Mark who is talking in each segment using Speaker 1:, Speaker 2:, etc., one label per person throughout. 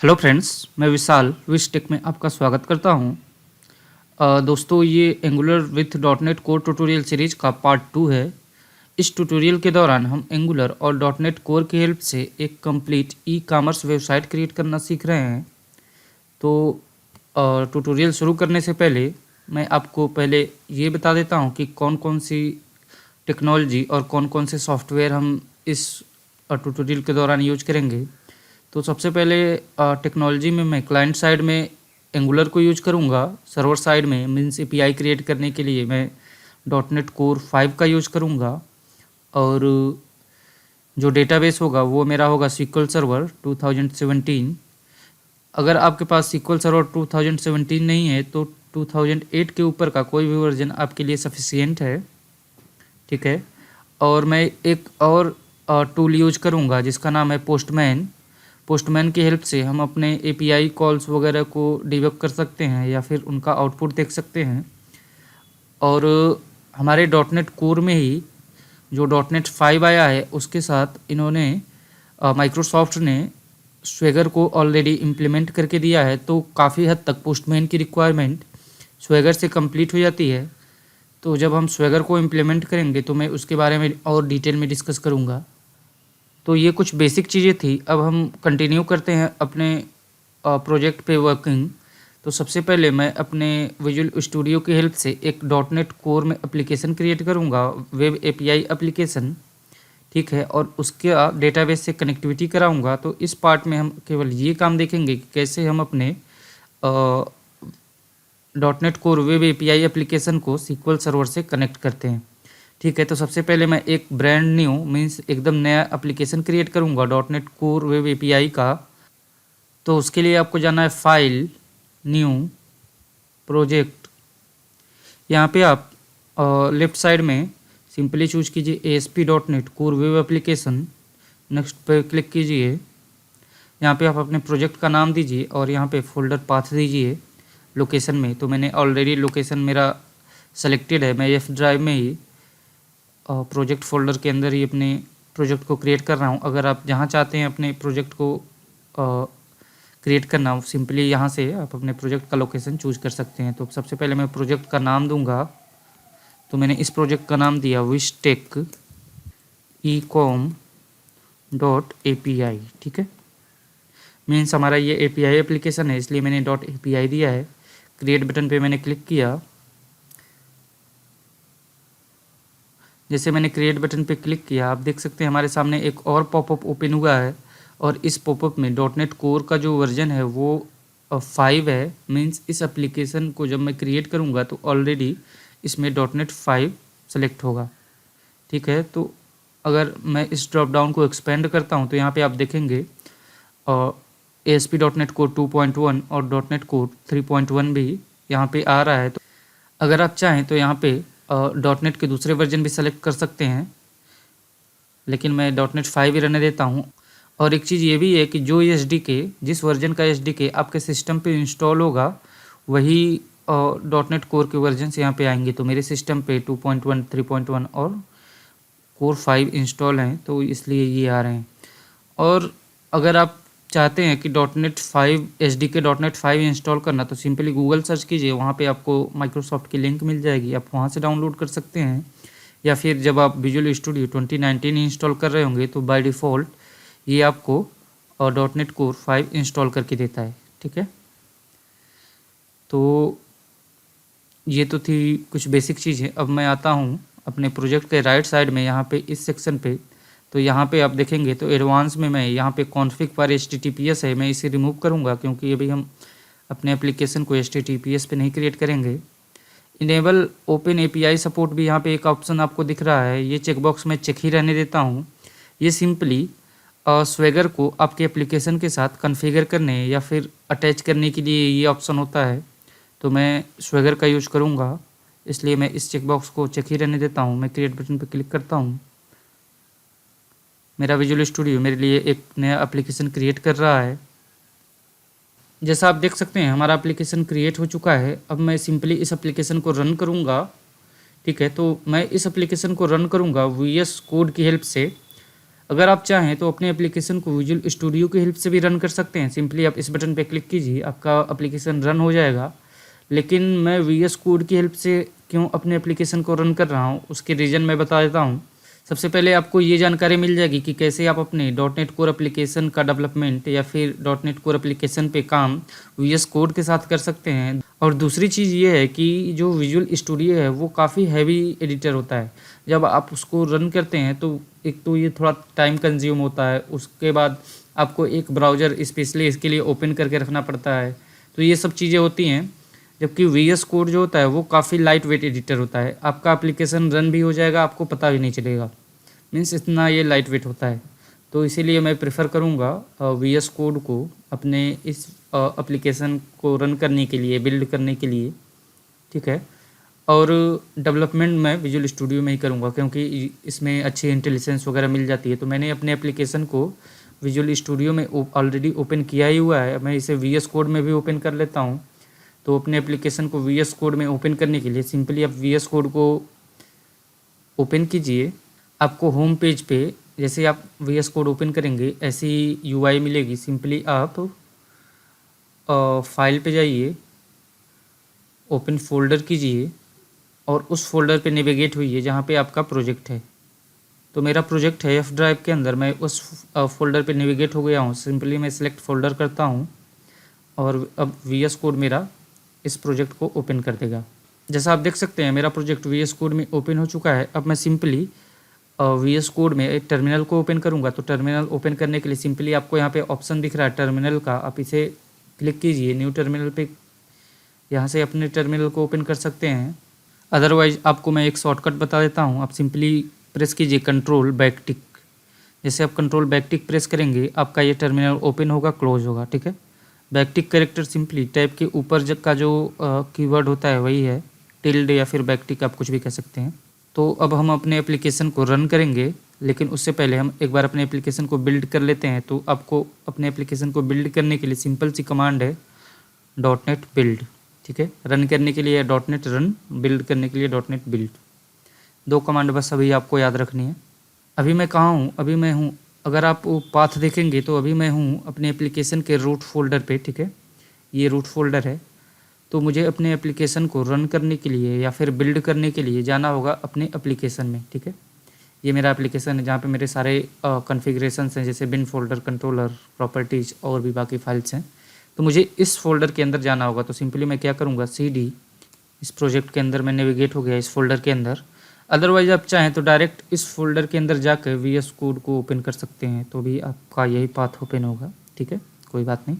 Speaker 1: Hello friends, मैं विशाल wish take में आपका स्वागत करता हूं। दोस्तों, ये angular width dot net core tutorial series का पार्ट 2 है। इस ट्यूटोरियल के दौरान हम एंगुलर और डॉट नेट कोर की हेल्प से एक complete e commerce website create करना सीख रहे हैं। तो ट्यूटोरियल शुरू करने से पहले मैं आपको पहले ये बता देता हूं कि कौन कौन सी टेक्नोलॉजी और कौन कौन से सॉफ्टवेयर हम इस ट्यूटोरियल के दौरान यूज करेंगे। तो सबसे पहले टेक्नोलॉजी में मैं क्लाइंट साइड में एंगुलर को यूज करूँगा। सर्वर साइड में मीन्स एपीआई क्रिएट करने के लिए मैं डॉट नेट कोर 5 का यूज करूँगा। और जो डेटाबेस होगा वो मेरा होगा SQL सर्वर 2017। अगर आपके पास SQL सर्वर 2017 नहीं है तो 2008 के ऊपर का कोई भी वर्जन आपके लिए सफिशियंट है, ठीक है। और मैं एक और टूल यूज करूँगा जिसका नाम है पोस्टमैन की हेल्प से हम अपने एपीआई कॉल्स वगैरह को डिबग कर सकते हैं या फिर उनका आउटपुट देख सकते हैं। और हमारे डॉट नेट कोर में ही जो डॉट नेट 5 आया है उसके साथ इन्होंने माइक्रोसॉफ्ट ने स्वेगर को ऑलरेडी इम्प्लीमेंट करके दिया है, तो काफ़ी हद तक पोस्टमैन की रिक्वायरमेंट स्वेगर से कंप्लीट हो जाती है। तो जब हम स्वेगर को इम्प्लीमेंट करेंगे तो मैं उसके बारे में और डिटेल में डिस्कस करूँगा। तो ये कुछ बेसिक चीज़ें थी। अब हम कंटिन्यू करते हैं अपने प्रोजेक्ट पे वर्किंग। तो सबसे पहले मैं अपने विजुअल स्टूडियो की हेल्प से एक डॉट नेट कोर में एप्लीकेशन क्रिएट करूँगा, वेब एपीआई एप्लीकेशन, ठीक है। और उसके डेटाबेस से कनेक्टिविटी कराऊँगा। तो इस पार्ट में हम केवल ये काम देखेंगे कि कैसे हम अपने dot net core web API application को SQL सर्वर से कनेक्ट करते हैं, ठीक है। तो सबसे पहले मैं एक ब्रांड न्यू मीन्स एकदम नया एप्लीकेशन क्रिएट करूँगा dot net core web API का। तो उसके लिए आपको जाना है फाइल, न्यू, प्रोजेक्ट। यहाँ पे आप लेफ्ट साइड में सिंपली चूज कीजिए ASP.NET core web application. Next पे क्लिक कीजिए। यहाँ पे आप अपने प्रोजेक्ट का नाम दीजिए और यहाँ पे फोल्डर पाथ दीजिए लोकेशन में। तो मैंने ऑलरेडी लोकेशन मेरा सेलेक्टेड है, मैं एफ ड्राइव में ही प्रोजेक्ट फोल्डर के अंदर ही अपने प्रोजेक्ट को क्रिएट कर रहा हूँ। अगर आप जहाँ चाहते हैं अपने प्रोजेक्ट को क्रिएट करना, सिंपली यहाँ से आप अपने प्रोजेक्ट का लोकेशन चूज कर सकते हैं। तो सबसे पहले मैं प्रोजेक्ट का नाम दूंगा। तो मैंने इस प्रोजेक्ट का नाम दिया विश टेक ecom.api, ठीक है। मीन्स हमारा ये एपीआई एप्लीकेशन है, इसलिए मैंने .api दिया है। क्रिएट बटन पे मैंने क्लिक किया। जैसे मैंने क्रिएट बटन पे क्लिक किया, आप देख सकते हैं हमारे सामने एक और पॉपअप ओपन हुआ है। और इस पॉपअप में डॉट नेट कोर का जो वर्जन है वो 5 है। मीन्स इस एप्लीकेशन को जब मैं क्रिएट करूँगा तो ऑलरेडी इसमें डॉट नेट 5 सेलेक्ट होगा, ठीक है। तो अगर मैं इस ड्रॉप डाउन को एक्सपेंड करता हूँ तो यहाँ पे आप देखेंगे ASP.NET कोर 2.1 और डॉट नेट कोर 3.1 भी यहाँ पे आ रहा है। तो अगर आप चाहें तो यहाँ पे डॉट नेट के दूसरे वर्जन भी सेलेक्ट कर सकते हैं, लेकिन मैं डॉट नेट 5 ही रहने देता हूँ। और एक चीज़ ये भी है कि जो SDK, जिस वर्जन का SDK आपके सिस्टम पे इंस्टॉल होगा वही डॉट नेट कोर के वर्जन यहाँ पे आएंगे। तो मेरे सिस्टम पे 2.1, 3.1 और कोर 5 इंस्टॉल हैं, तो इसलिए ये आ रहे हैं। और अगर आप चाहते हैं कि dot net 5 SDK dot net 5 install करना, तो सिंपली गूगल सर्च कीजिए, वहाँ पे आपको माइक्रोसॉफ्ट की लिंक मिल जाएगी, आप वहाँ से डाउनलोड कर सकते हैं। या फिर जब आप विजुअल स्टूडियो 2019 इंस्टॉल कर रहे होंगे तो बाय डिफ़ॉल्ट ये आपको डॉट नेट कोर 5 इंस्टॉल करके देता है, ठीक है। तो ये तो थी कुछ बेसिक चीज़ें। अब मैं आता हूँ अपने प्रोजेक्ट के राइट साइड में, यहाँ पे इस सेक्शन पे। तो यहाँ पे आप देखेंगे तो एडवांस में मैं यहाँ पे कॉन्फ़िग पर HTTPS है, मैं इसे रिमूव करूँगा क्योंकि अभी हम अपने एप्लीकेशन को HTTPS पे नहीं क्रिएट करेंगे। इनेबल ओपन API सपोर्ट भी यहाँ पे एक ऑप्शन आपको दिख रहा है, ये चेकबॉक्स में चेक ही रहने देता हूँ। ये सिंपली स्वेगर को आपके एप्लीकेशन के साथ कॉन्फ़िगर करने या फिर अटैच करने के लिए ये ऑप्शन होता है। तो मैं स्वेगर का यूज करूँगा, इसलिए मैं इस चेकबॉक्स को चेक ही रहने देता हूँ। मैं क्रिएट बटन पर क्लिक करता हूँ। मेरा विजुअल स्टूडियो मेरे लिए एक नया एप्लीकेशन क्रिएट कर रहा है। जैसा आप देख सकते हैं हमारा एप्लीकेशन क्रिएट हो चुका है। अब मैं सिंपली इस एप्लीकेशन को रन करूँगा, ठीक है। तो मैं इस एप्लीकेशन को रन करूँगा VS कोड की हेल्प से। अगर आप चाहें तो अपने एप्लीकेशन को विजुअल स्टूडियो की हेल्प से भी रन कर सकते हैं। सिंपली आप इस बटन पे क्लिक कीजिए, आपका एप्लीकेशन रन हो जाएगा। लेकिन मैं वीएस कोड की हेल्प से क्यों अपने एप्लीकेशन को रन कर रहा हूँ, उसके रीज़न मैं बता देता हूँ। सबसे पहले आपको ये जानकारी मिल जाएगी कि कैसे आप अपने डॉट नेट कोर एप्लीकेशन का डेवलपमेंट या फिर डॉट नेट कोर एप्लीकेशन पे काम वीएस कोड के साथ कर सकते हैं। और दूसरी चीज़ ये है कि जो विजुअल स्टूडियो है वो काफ़ी हैवी एडिटर होता है। जब आप उसको रन करते हैं तो एक तो ये थोड़ा टाइम कंज्यूम होता है, उसके बाद आपको एक ब्राउज़र स्पेशली इसके लिए ओपन करके रखना पड़ता है, तो ये सब चीज़ें होती हैं। जबकि वीएस कोड जो होता है वो काफ़ी लाइट वेट एडिटर होता है, आपका एप्लीकेशन रन भी हो जाएगा, आपको पता भी नहीं चलेगा। मीन्स इतना ये लाइट वेट होता है, तो इसीलिए मैं प्रेफर करूँगा वीएस कोड को अपने इस एप्लीकेशन को रन करने के लिए, बिल्ड करने के लिए, ठीक है। और डेवलपमेंट मैं विजुअल स्टूडियो में ही करूँगा क्योंकि इसमें अच्छी इंटेलिजेंस वगैरह मिल जाती है। तो मैंने अपने एप्लीकेशन को विजुअल स्टूडियो में ऑलरेडी ओपन किया ही हुआ है, मैं इसे वीएस कोड में भी ओपन कर लेता हूँ। तो अपने एप्लीकेशन को वीएस कोड में ओपन करने के लिए सिंपली आप वीएस कोड को ओपन कीजिए। आपको होम पेज पे जैसे आप वीएस कोड ओपन करेंगे ऐसी यूआई मिलेगी। सिंपली आप फाइल पे जाइए, ओपन फोल्डर कीजिए और उस फोल्डर पे नेविगेट हुई है जहाँ पे आपका प्रोजेक्ट है। तो मेरा प्रोजेक्ट है एफ ड्राइव के अंदर, मैं उस फोल्डर पे नेविगेट हो गया हूँ। सिंपली मैं सिलेक्ट फोल्डर करता हूँ और अब वीएस कोड मेरा इस प्रोजेक्ट को ओपन कर देगा। जैसा आप देख सकते हैं मेरा प्रोजेक्ट वीएस कोड में ओपन हो चुका है। अब मैं सिंपली वीएस कोड में एक टर्मिनल को ओपन करूँगा। तो टर्मिनल ओपन करने के लिए सिंपली आपको यहाँ पे ऑप्शन दिख रहा है टर्मिनल का, आप इसे क्लिक कीजिए। न्यू टर्मिनल पे यहाँ से अपने टर्मिनल को ओपन कर सकते हैं। अदरवाइज आपको मैं एक शॉर्टकट बता देता हूँ, आप सिंपली प्रेस कीजिए कंट्रोल बैक टिक। जैसे आप कंट्रोल बैक टिक प्रेस करेंगे आपका ये टर्मिनल ओपन होगा, क्लोज होगा, ठीक है। बैक टिक कैरेक्टर सिंपली टैब के ऊपर का जो कीवर्ड होता है वही है, टिल्ड या फिर बैक टिक आप कुछ भी कह सकते हैं। तो अब हम अपने एप्लीकेशन को रन करेंगे, लेकिन उससे पहले हम एक बार अपने एप्लीकेशन को बिल्ड कर लेते हैं। तो आपको अपने एप्लीकेशन को बिल्ड करने के लिए सिंपल सी कमांड है डॉट नेट बिल्ड, ठीक है। रन करने के लिए डॉट नेट रन, बिल्ड करने के लिए डॉट नेट बिल्ड। दो कमांड बस अभी आपको याद रखनी है। अभी मैं कहाँ हूँ, अभी मैं हूँ, अगर आप पाथ देखेंगे तो अभी मैं हूँ अपने एप्लीकेशन के रूट फोल्डर पे, ठीक है। ये रूट फोल्डर है। तो मुझे अपने एप्लीकेशन को रन करने के लिए या फिर बिल्ड करने के लिए जाना होगा अपने एप्लीकेशन में, ठीक है। ये मेरा एप्लीकेशन है जहाँ पे मेरे सारे कॉन्फ़िगरेशंस हैं, जैसे बिन फोल्डर, कंट्रोलर, प्रॉपर्टीज़ और भी बाकी फाइल्स हैं। तो मुझे इस फोल्डर के अंदर जाना होगा। तो सिंपली मैं क्या करूँगा, CD, इस प्रोजेक्ट के अंदर मैं नेविगेट हो गया इस फोल्डर के अंदर। अदरवाइज आप चाहें तो डायरेक्ट इस फोल्डर के अंदर जाकर वीएस कोड को ओपन कर सकते हैं, तो भी आपका यही पाथ ओपन होगा, ठीक है, कोई बात नहीं।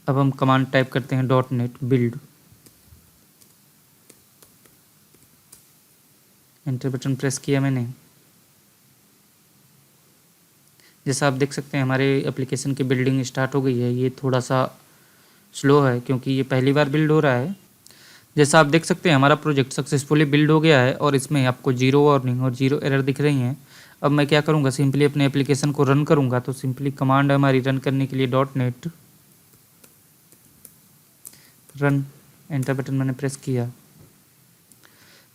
Speaker 1: अब हम कमांड टाइप करते हैं dot net build, enter button press किया मैंने। जैसा आप देख सकते हैं हमारे एप्लीकेशन की बिल्डिंग स्टार्ट हो गई है। ये थोड़ा सा स्लो है क्योंकि ये पहली बार बिल्ड हो रहा है। जैसा आप देख सकते हैं हमारा प्रोजेक्ट सक्सेसफुली बिल्ड हो गया है और इसमें आपको 0 वार्निंग और 0 एरर दिख रही हैं। अब मैं क्या करूँगा, सिंपली अपने एप्लीकेशन को रन करूँगा। तो सिंपली कमांड है हमारी रन करने के लिए dot net run, enter button मैंने प्रेस किया।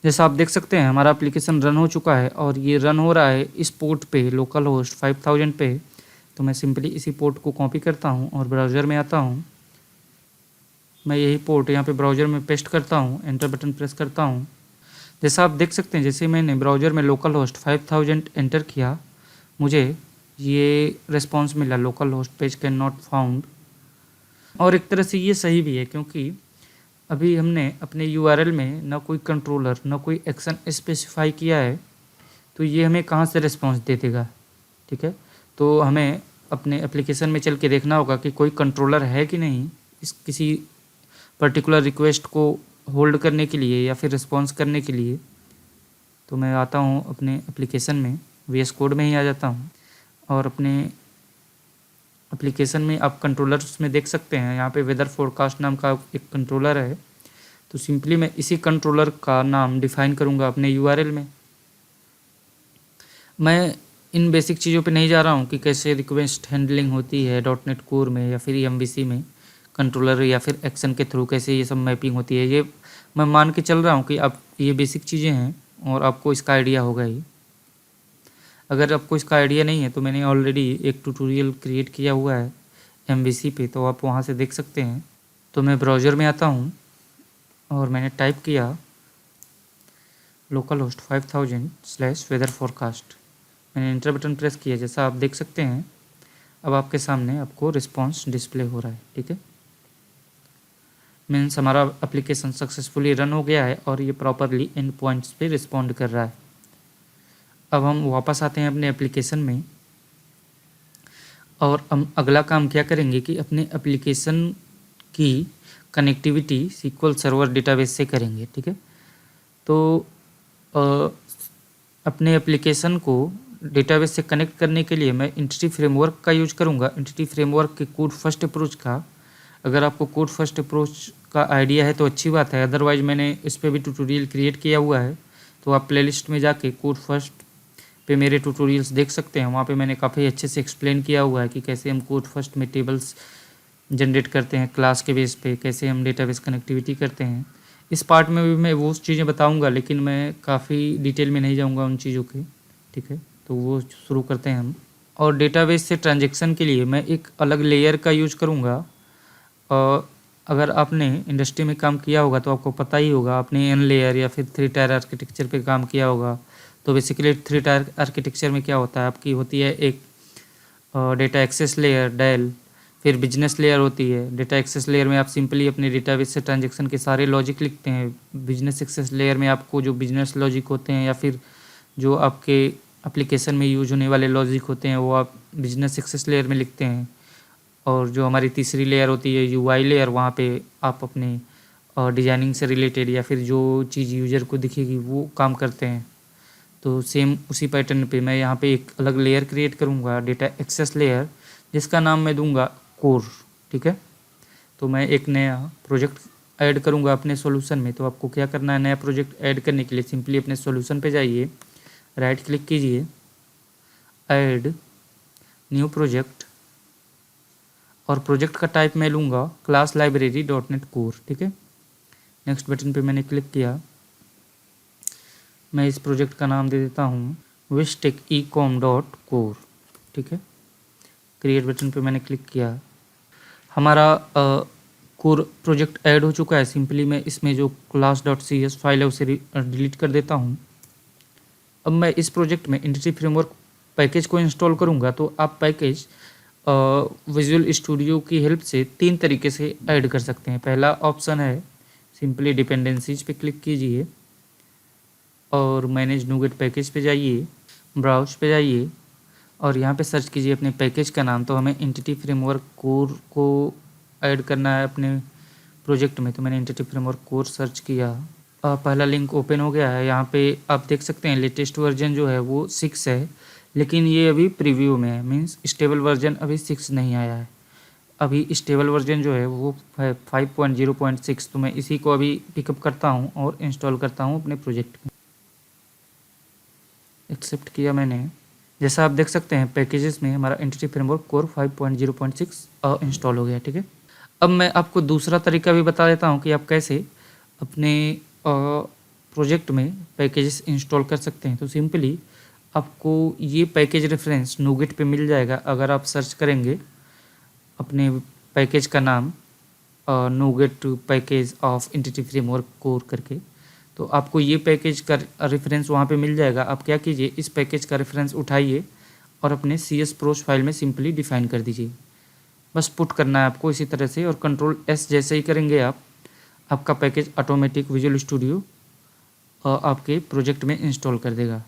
Speaker 1: जैसा आप देख सकते हैं हमारा एप्लीकेशन रन हो चुका है और ये रन हो रहा है इस पोर्ट पे, लोकल होस्ट 5000 पे। तो मैं सिंपली इसी पोर्ट को कॉपी करता हूँ और ब्राउज़र में आता हूँ। मैं यही पोर्ट यहाँ पे ब्राउज़र में पेस्ट करता हूँ, एंटर बटन प्रेस करता हूँ। जैसा आप देख सकते हैं जैसे मैंने ब्राउज़र में लोकल होस्ट 5000 एंटर किया, मुझे ये रिस्पॉन्स मिला, local host page can not found. और एक तरह से ये सही भी है क्योंकि अभी हमने अपने यूआरएल में ना कोई कंट्रोलर ना कोई एक्शन स्पेसिफाई किया है, तो ये हमें कहाँ से रिस्पॉन्स दे देगा, ठीक है। तो हमें अपने एप्लीकेशन में चल के देखना होगा कि कोई कंट्रोलर है कि नहीं इस किसी पर्टिकुलर रिक्वेस्ट को होल्ड करने के लिए या फिर रिस्पॉन्स करने के लिए। तो मैं आता हूँ अपने एप्लीकेशन में, वीएस कोड में ही आ जाता हूँ और अपने एप्लीकेशन में आप कंट्रोलर्स में देख सकते हैं यहाँ पे वेदर फोरकास्ट नाम का एक कंट्रोलर है। तो सिंपली मैं इसी कंट्रोलर का नाम डिफाइन करूँगा अपने यूआरएल में। मैं इन बेसिक चीज़ों पे नहीं जा रहा हूँ कि कैसे रिक्वेस्ट हैंडलिंग होती है डॉट नेट कोर में या फिर एमवीसी में, कंट्रोलर या फिर एक्शन के थ्रू कैसे ये सब मैपिंग होती है। ये मैं मान के चल रहा हूँ कि आप ये बेसिक चीज़ें हैं और आपको इसका आइडिया होगा ही। अगर आपको इसका आइडिया नहीं है तो मैंने ऑलरेडी एक ट्यूटोरियल क्रिएट किया हुआ है MVC पे, तो आप वहाँ से देख सकते हैं। तो मैं ब्राउज़र में आता हूँ और मैंने टाइप किया localhost 5000/weather forecast। मैंने इंटर बटन प्रेस किया, जैसा आप देख सकते हैं अब आपके सामने आपको रिस्पॉन्स डिस्प्ले हो रहा है। ठीक है, मीन्स हमारा एप्लीकेशन सक्सेसफुली रन हो गया है और ये प्रॉपरली एंड पॉइंट्स पे रिस्पॉन्ड कर रहा है। अब हम वापस आते हैं अपने एप्लीकेशन में और हम अगला काम क्या करेंगे कि अपने एप्लीकेशन की कनेक्टिविटी SQL सर्वर डेटाबेस से करेंगे। ठीक है, तो अपने एप्लीकेशन को डेटाबेस से कनेक्ट करने के लिए मैं एंटिटी फ्रेमवर्क का यूज करूँगा। एंटिटी फ्रेमवर्क के कोड फर्स्ट अप्रोच का, अगर आपको कोड फर्स्ट अप्रोच का आइडिया है तो अच्छी बात है, अदरवाइज मैंने इस पर भी ट्यूटोरियल क्रिएट किया हुआ है, तो आप प्लेलिस्ट में जाके कोड फर्स्ट पे मेरे ट्यूटोरियल्स देख सकते हैं। वहाँ पे मैंने काफ़ी अच्छे से एक्सप्लेन किया हुआ है कि कैसे हम कोड फर्स्ट में टेबल्स जनरेट करते हैं क्लास के बेस पे, कैसे हम डेटाबेस कनेक्टिविटी करते हैं। इस पार्ट में भी मैं वो चीज़ें बताऊंगा, लेकिन मैं काफ़ी डिटेल में नहीं जाऊंगा उन चीज़ों के। ठीक है, तो वो शुरू करते हैं हम। और डेटाबेस से ट्रांजैक्शन के लिए मैं एक अलग लेयर का यूज करूँगा। और अगर आपने इंडस्ट्री में काम किया होगा तो आपको पता ही होगा, आपने एन लेयर या फिर 3 टायर आर्किटेक्चर पे काम किया होगा। तो बेसिकली 3 टायर आर्किटेक्चर में क्या होता है, आपकी होती है एक डेटा एक्सेस लेयर डेल, फिर बिजनेस लेयर होती है। डेटा एक्सेस लेयर में आप सिंपली अपने डेटाबेस से ट्रांजैक्शन के सारे लॉजिक लिखते हैं। बिजनेस एक्सेस लेयर में आपको जो बिजनेस लॉजिक होते हैं या फिर जो आपके एप्लीकेशन में यूज होने वाले लॉजिक होते हैं वो आप बिजनेस एक्सेस लेयर में लिखते हैं। और जो हमारी तीसरी लेयर होती है UI लेयर, वहाँ पे आप अपने डिजाइनिंग से रिलेटेड या फिर जो चीज़ यूजर को दिखेगी वो काम करते हैं। तो सेम उसी पैटर्न पे मैं यहाँ पे एक अलग लेयर क्रिएट करूँगा, डेटा एक्सेस लेयर, जिसका नाम मैं दूंगा कोर। ठीक है, तो मैं एक नया प्रोजेक्ट ऐड करूँगा अपने सॉल्यूशन में। तो आपको क्या करना है, नया प्रोजेक्ट ऐड करने के लिए सिंपली अपने सॉल्यूशन पे जाइए, राइट क्लिक कीजिए, ऐड न्यू प्रोजेक्ट, और प्रोजेक्ट का टाइप मैं लूँगा क्लास लाइब्रेरी .NET कोर। ठीक है, नेक्स्ट बटन पे मैंने क्लिक किया। मैं इस प्रोजेक्ट का नाम दे देता हूँ विशटेक ecom.core। ठीक है, क्रिएट बटन पे मैंने क्लिक किया। हमारा कोर प्रोजेक्ट ऐड हो चुका है। सिंपली मैं इसमें जो class.cs फाइल है उसे डिलीट कर देता हूँ। अब मैं इस प्रोजेक्ट में एंटिटी फ्रेमवर्क पैकेज को इंस्टॉल करूँगा। तो आप पैकेज विजुअल स्टूडियो की हेल्प से 3 तरीके से ऐड कर सकते हैं। पहला ऑप्शन है सिंपली डिपेंडेंसीज पे क्लिक कीजिए और मैनेज NuGet पैकेज पे जाइए, ब्राउज पे जाइए और यहाँ पे सर्च कीजिए अपने पैकेज का नाम। तो हमें एंटिटी फ्रेमवर्क कोर को ऐड करना है अपने प्रोजेक्ट में, तो मैंने एंटिटी फ्रेमवर्क कोर सर्च किया। पहला लिंक ओपन हो गया है। यहाँ पे आप देख सकते हैं लेटेस्ट वर्जन जो है वो 6 है, लेकिन ये अभी प्रीव्यू में है, मीन्स स्टेबल वर्जन अभी 6 नहीं आया है। अभी स्टेबल वर्जन जो है वो है 5.0.6। तो मैं इसी को अभी पिकअप करता हूँ और इंस्टॉल करता हूँ अपने प्रोजेक्ट में। एक्सेप्ट किया मैंने। जैसा आप देख सकते हैं पैकेजेस में हमारा एंटिटी फ्रेमवर्क कोर 5.0.6 इंस्टॉल हो गया। ठीक है, अब मैं आपको दूसरा तरीका भी बता देता हूँ कि आप कैसे अपने प्रोजेक्ट में पैकेजेस इंस्टॉल कर सकते हैं। तो सिंपली आपको ये पैकेज रेफरेंस NuGet पे मिल जाएगा। अगर आप सर्च करेंगे अपने पैकेज का नाम NuGet package of entity framework core करके, तो आपको ये पैकेज का रेफरेंस वहाँ पे मिल जाएगा। आप क्या कीजिए, इस पैकेज का रेफरेंस उठाइए और अपने CSPros फाइल में सिंपली डिफाइन कर दीजिए। बस पुट करना है आपको इसी तरह से, और Ctrl+S जैसे ही करेंगे आप, आपका पैकेज ऑटोमेटिक विजुअल स्टूडियो आपके प्रोजेक्ट में इंस्टॉल कर देगा।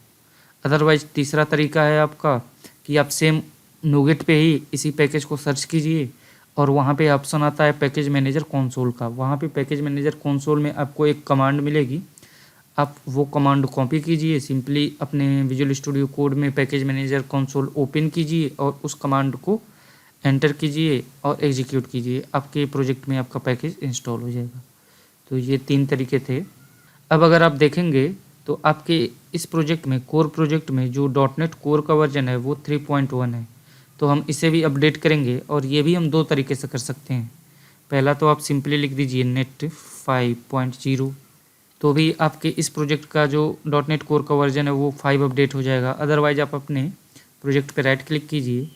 Speaker 1: अदरवाइज तीसरा तरीका है आपका कि आप सेम NuGet पे ही इसी पैकेज को सर्च कीजिए और वहाँ पे ऑप्शन आता है पैकेज मैनेजर कंसोल का। वहाँ पे पैकेज मैनेजर कंसोल में आपको एक कमांड मिलेगी, आप वो कमांड कॉपी कीजिए, सिंपली अपने विजुअल स्टूडियो कोड में पैकेज मैनेजर कंसोल ओपन कीजिए और उस कमांड को एंटर कीजिए और एग्जीक्यूट कीजिए। आपके प्रोजेक्ट में आपका पैकेज इंस्टॉल हो जाएगा। तो ये 3 तरीके थे। अब अगर आप देखेंगे तो आपके इस प्रोजेक्ट में, कोर प्रोजेक्ट में, जो .NET कोर का वर्जन है वो 3.1 है। तो हम इसे भी अपडेट करेंगे और ये भी हम 2 तरीके से कर सकते हैं। पहला तो आप सिंपली लिख दीजिए नेट 5.0 तो भी आपके इस प्रोजेक्ट का जो .NET कोर का वर्जन है वो 5 अपडेट हो जाएगा। अदरवाइज आप अपने प्रोजेक्ट पे राइट क्लिक कीजिए,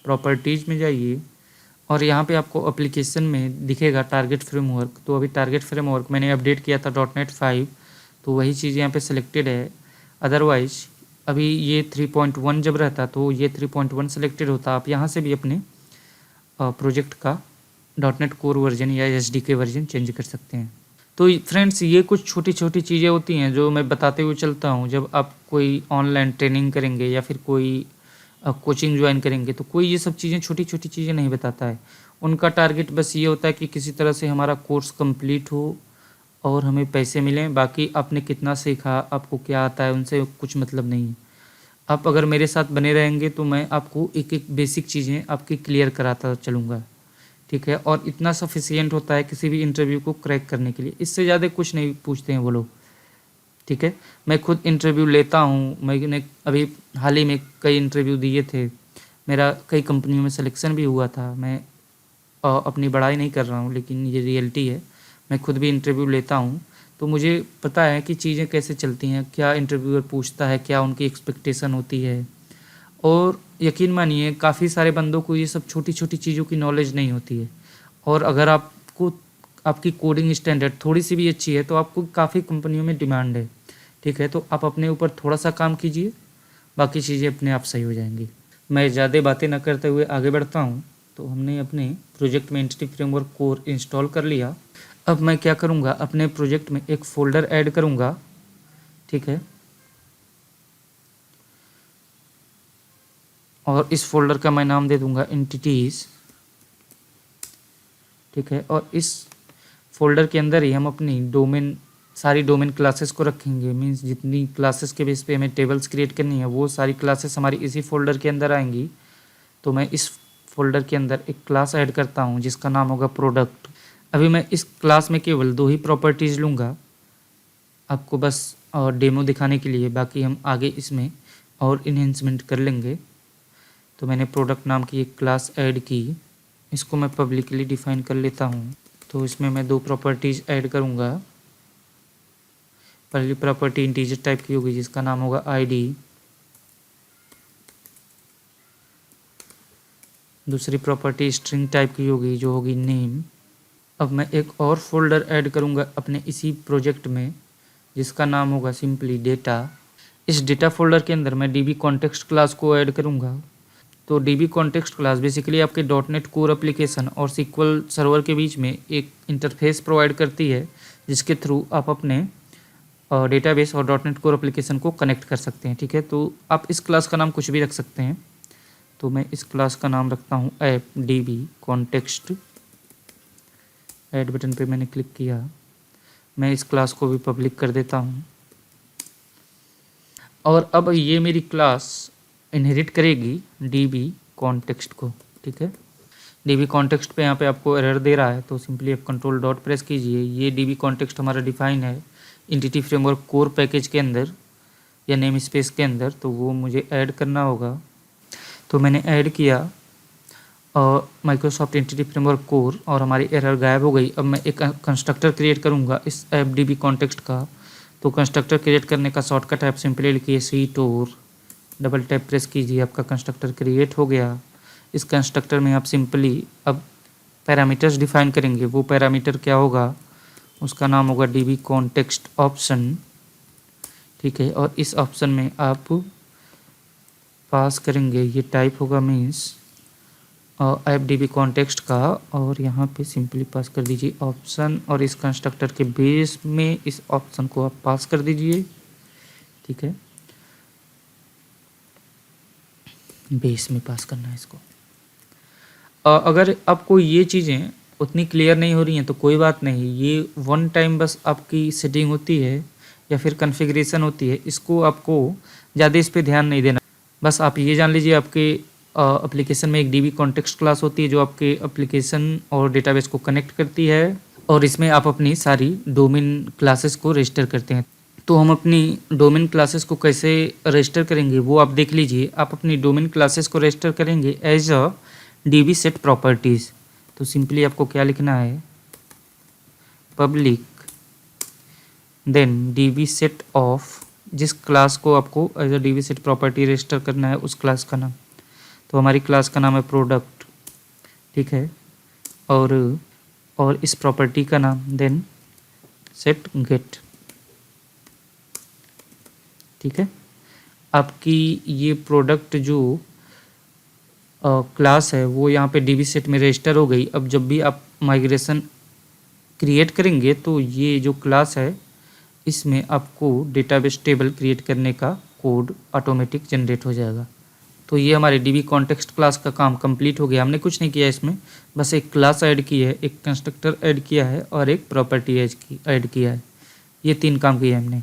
Speaker 1: प्रॉपर्टीज़ में जाइए और यहाँ पे आपको एप्लीकेशन में दिखेगा टारगेट फ्रेमवर्क। तो अभी टारगेट फ्रेमवर्क मैंने अपडेट किया था .NET 5, तो वही चीज़ यहाँ पे सिलेक्टेड है। अदरवाइज अभी ये 3.1 जब रहता तो ये 3.1 सिलेक्टेड होता। आप यहाँ से भी अपने प्रोजेक्ट का .NET कोर वर्जन या SDK वर्जन चेंज कर सकते हैं। तो फ्रेंड्स, ये कुछ छोटी छोटी चीज़ें होती हैं जो मैं बताते हुए चलता हूँ। जब आप कोई ऑनलाइन ट्रेनिंग करेंगे या फिर कोई कोचिंग ज्वाइन करेंगे तो कोई ये सब चीज़ें, छोटी छोटी चीज़ें नहीं बताता है। उनका टारगेट बस ये होता है कि किसी तरह से हमारा कोर्स कंप्लीट हो और हमें पैसे मिलें। बाकी आपने कितना सीखा, आपको क्या आता है, उनसे कुछ मतलब नहीं है। आप अगर मेरे साथ बने रहेंगे तो मैं आपको एक एक बेसिक चीज़ें आपकी क्लियर कराता चलूँगा, ठीक है। और इतना सफिशिएंट होता है किसी भी इंटरव्यू को क्रैक करने के लिए। इससे ज़्यादा कुछ नहीं पूछते हैं वो लोग, ठीक है। मैं खुद इंटरव्यू लेता हूँ। मैंने अभी हाल ही में कई इंटरव्यू दिए थे। मेरा कई कंपनियों में सिलेक्शन भी हुआ था। मैं अपनी बड़ाई नहीं कर रहा हूँ, लेकिन ये रियलिटी है। मैं खुद भी इंटरव्यू लेता हूँ, तो मुझे पता है कि चीज़ें कैसे चलती हैं, क्या इंटरव्यूअर पूछता है, क्या उनकी एक्सपेक्टेशन होती है। और यकीन मानिए काफ़ी सारे बंदों को ये सब छोटी छोटी चीज़ों की नॉलेज नहीं होती है। और अगर आपको आपकी कोडिंग स्टैंडर्ड थोड़ी सी भी अच्छी है तो आपको काफ़ी कंपनियों में डिमांड है, ठीक है। तो आप अपने ऊपर थोड़ा सा काम कीजिए, बाकी चीज़ें अपने आप सही हो जाएंगी। मैं ज़्यादा बातें न करते हुए आगे बढ़ता हूँ। तो हमने अपने प्रोजेक्ट में एंटिटी फ्रेमवर्क कोर इंस्टॉल कर लिया। अब मैं क्या करूँगा, अपने प्रोजेक्ट में एक फ़ोल्डर ऐड करूँगा, ठीक है। और इस फोल्डर का मैं नाम दे दूंगा एंटिटीज़, ठीक है। और इस फोल्डर के अंदर ही हम अपनी सारी डोमेन क्लासेस को रखेंगे। मींस जितनी क्लासेस के बेस पे हमें टेबल्स क्रिएट करनी है वो सारी क्लासेस हमारी इसी फोल्डर के अंदर आएंगी। तो मैं इस फोल्डर के अंदर एक क्लास ऐड करता हूँ जिसका नाम होगा प्रोडक्ट। अभी मैं इस क्लास में केवल 2 ही प्रॉपर्टीज़ लूँगा, आपको बस डेमो दिखाने के लिए। बाकी हम आगे इसमें और इन्हेंसमेंट कर लेंगे। तो मैंने प्रोडक्ट नाम की एक क्लास ऐड की, इसको मैं पब्लिकली डिफाइन कर लेता हूँ। तो इसमें मैं 2 प्रॉपर्टीज़ ऐड करूँगा। पहली प्रॉपर्टी इंटीजर टाइप की होगी जिसका नाम होगा ID। दूसरी प्रॉपर्टी स्ट्रिंग टाइप की होगी जो होगी नेम। अब मैं एक और फोल्डर ऐड करूँगा अपने इसी प्रोजेक्ट में जिसका नाम होगा सिंपली डेटा। इस डेटा फोल्डर के अंदर मैं DB कॉन्टेक्स्ट क्लास को ऐड करूँगा। तो DB कॉन्टेक्स्ट क्लास बेसिकली आपके .NET कोर एप्लीकेशन और SQL सर्वर के बीच में एक इंटरफेस प्रोवाइड करती है जिसके थ्रू आप अपने डेटाबेस और .NET कोर एप्लीकेशन को कनेक्ट कर सकते हैं, ठीक है। तो आप इस क्लास का नाम कुछ भी रख सकते हैं। तो मैं इस क्लास का नाम रखता हूँ app DB context. Add button पे मैंने क्लिक किया। मैं इस क्लास को भी पब्लिक कर देता हूँ। और अब ये मेरी क्लास इनहेरिट करेगी DB कॉन्टेक्स्ट को, ठीक है। DB कॉन्टेक्स्ट पे यहाँ पे आपको एरर दे रहा है तो सिंपली आप कंट्रोल डॉट प्रेस कीजिए। ये DB कॉन्टेक्स्ट हमारा डिफाइन है एंटिटी फ्रेमवर्क कोर पैकेज के अंदर या नेम स्पेस के अंदर, तो वो मुझे ऐड करना होगा। तो मैंने ऐड किया और माइक्रोसॉफ्ट एंटिटी फ्रेमवर्क कोर और हमारी एरर गायब हो गई। अब मैं एक कंस्ट्रक्टर क्रिएट करूँगा इस ऐप DB कॉन्टेक्स्ट का। तो कंस्ट्रक्टर क्रिएट करने का शॉर्टकट है, आप सिंपली लिखिए सीटोर, डबल टैप प्रेस कीजिए, आपका कंस्ट्रक्टर क्रिएट हो गया। इस कंस्ट्रक्टर में आप सिंपली अब पैरामीटर्स डिफाइन करेंगे। वो पैरामीटर क्या होगा, उसका नाम होगा DB कॉन्टेक्स्ट ऑप्शन, ठीक है। और इस ऑप्शन में आप पास करेंगे, ये टाइप होगा मीन्स ऐप DB कॉन्टेक्स्ट का, और यहाँ पे सिंपली पास कर दीजिए ऑप्शन। और इस कंस्ट्रक्टर के बेस में इस ऑप्शन को आप पास कर दीजिए, ठीक है। बेस में पास करना है इसको। अगर आपको ये चीज़ें उतनी क्लियर नहीं हो रही हैं तो कोई बात नहीं, ये वन टाइम बस आपकी सेटिंग होती है या फिर कॉन्फ़िगरेशन होती है। इसको आपको ज़्यादा इस पे ध्यान नहीं देना। बस आप ये जान लीजिए आपके एप्लीकेशन में एक DB कॉन्टेक्स्ट क्लास होती है जो आपके एप्लीकेशन और डेटाबेस को कनेक्ट करती है और इसमें आप अपनी सारी डोमेन क्लासेस को रजिस्टर करते हैं। तो हम अपनी डोमेन क्लासेस को कैसे रजिस्टर करेंगे वो आप देख लीजिए। आप अपनी डोमेन क्लासेस को रजिस्टर करेंगे as a DB set properties. तो सिंपली आपको क्या लिखना है, public then DB set of, जिस क्लास को आपको as a DB set property register करना है उस क्लास का नाम, तो हमारी क्लास का नाम है प्रोडक्ट, ठीक है, और इस प्रॉपर्टी का नाम देन सेट गेट, ठीक है। आपकी ये प्रोडक्ट जो क्लास है वो यहाँ पे डीबी सेट में रजिस्टर हो गई। अब जब भी आप माइग्रेशन क्रिएट करेंगे तो ये जो क्लास है इसमें आपको डेटाबेस टेबल क्रिएट करने का कोड ऑटोमेटिक जनरेट हो जाएगा। तो ये हमारे डीबी कॉन्टेक्स्ट क्लास का काम कंप्लीट हो गया। हमने कुछ नहीं किया इसमें, बस एक क्लास ऐड की है, एक कंस्ट्रक्टर ऐड किया है और एक प्रॉपर्टी ऐड किया है। ये 3 काम किए हमने।